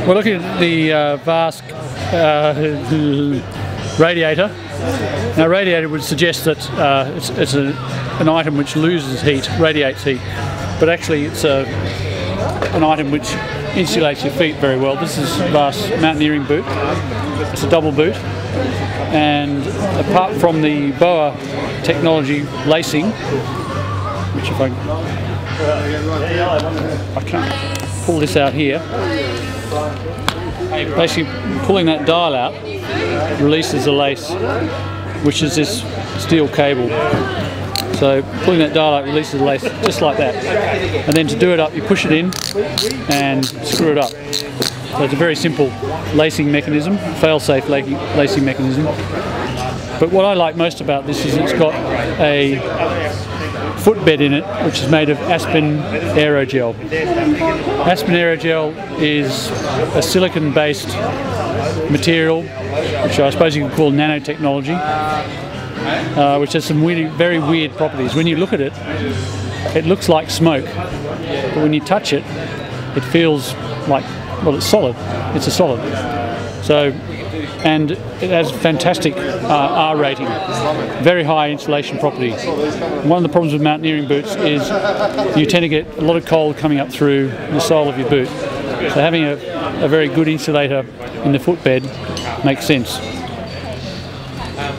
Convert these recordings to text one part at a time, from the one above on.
We're looking at the Vasque radiator. Now, radiator would suggest that it's an item which loses heat, radiates heat, but actually it's an item which insulates your feet very well. This is Vasque mountaineering boot. It's a double boot, and apart from the BOA technology lacing, which if I can't pull this out here, basically pulling that dial out releases the lace, which is this steel cable. So pulling that dial out releases the lace just like that, and then to do it up you push it in and screw it up. So it's a very simple lacing mechanism, fail-safe lacing mechanism. But what I like most about this is it's got a footbed in it which is made of aspen aerogel. Aspen aerogel is a silicon-based material, which I suppose you could call nanotechnology, which has some very weird properties. When you look at it, it looks like smoke, but when you touch it, it feels like, well, it's solid. It's a solid. So, and it has fantastic R rating, very high insulation properties. One of the problems with mountaineering boots is you tend to get a lot of cold coming up through the sole of your boot. So having a very good insulator in the footbed makes sense.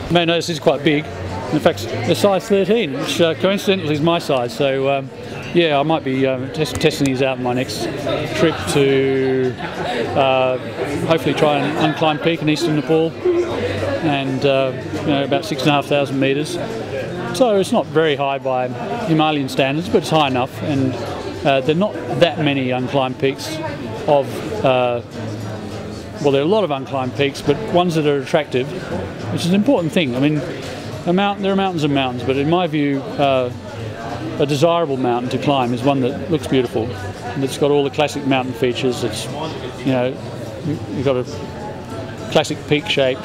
You may notice this is quite big. In fact, they're size 13, which coincidentally is my size. So yeah, I might be testing these out in my next trip to hopefully try an unclimbed peak in eastern Nepal, and you know, about 6,500 metres. So it's not very high by Himalayan standards, but it's high enough, and there are not that many unclimbed peaks of, well, there are a lot of unclimbed peaks, but ones that are attractive, which is an important thing. I mean, there are mountains and mountains, but in my view, a desirable mountain to climb is one that looks beautiful, and it's got all the classic mountain features. It's, you know, you've got a classic peak shape,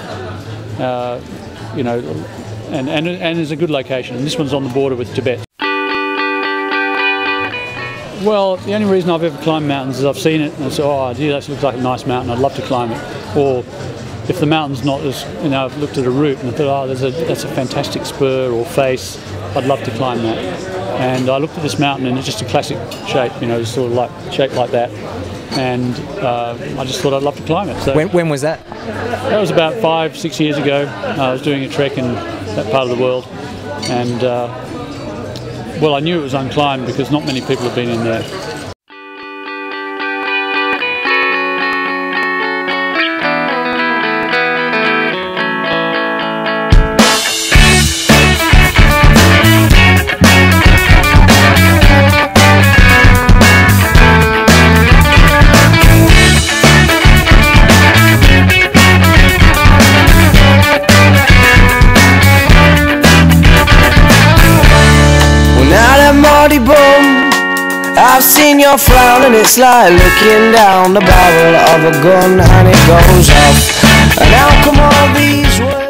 you know, and is a good location. And this one's on the border with Tibet. Well, the only reason I've ever climbed mountains is I've seen it and I said, oh, gee, that looks like a nice mountain, I'd love to climb it. Or if the mountain's not as, you know, I've looked at a route and I thought, oh, that's a fantastic spur or face, I'd love to climb that. And I looked at this mountain and it's just a classic shape, you know, sort of like shaped like that. And I just thought I'd love to climb it. So when was that? That was about 5-6 years ago. I was doing a trek in that part of the world, and well, I knew it was unclimbed because not many people have been in there. I've seen your frown and it's like looking down the barrel of a gun and it goes off. And how come all these words